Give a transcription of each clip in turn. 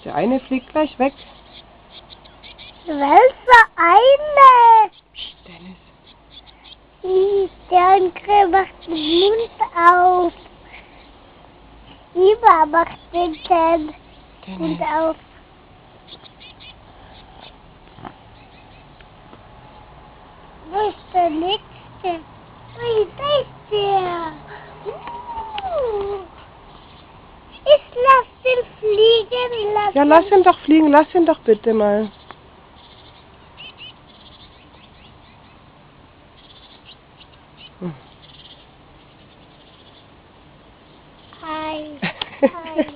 Der eine fliegt gleich weg. Welcher eine? Psst, Dennis. Der andere macht den Mund auf. Eva macht den Mund auf. Wo ist der nächste? Ui, da ist der. Ich lass den fliegen. Ja, lass ihn doch fliegen, lass ihn doch bitte mal. Hi. Hi.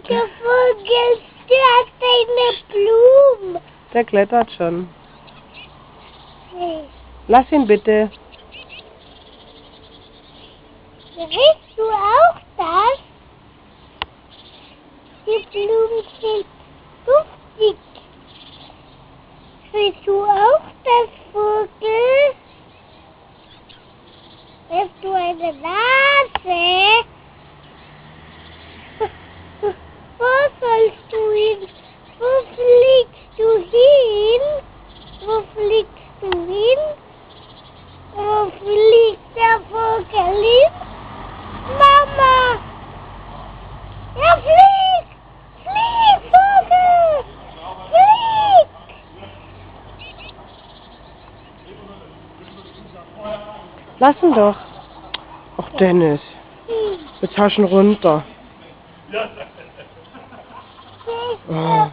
Der Vogel, der hat eine Blume. Der klettert schon. Hey. Lass ihn bitte. Riechst du auch das? Die Blumen sind duftig. Riechst du auch das, Vogel? Hast du eine Nase? Wo sollst du hin? Wo fliegst du hin? Wo fliegst du hin? Wo fliegt der Vogel hin? Mama! Er fliegt! Flieg, Vogel! Flieg! Lass ihn doch. Ach, Dennis. Jetzt hast du ihn runter. Oh.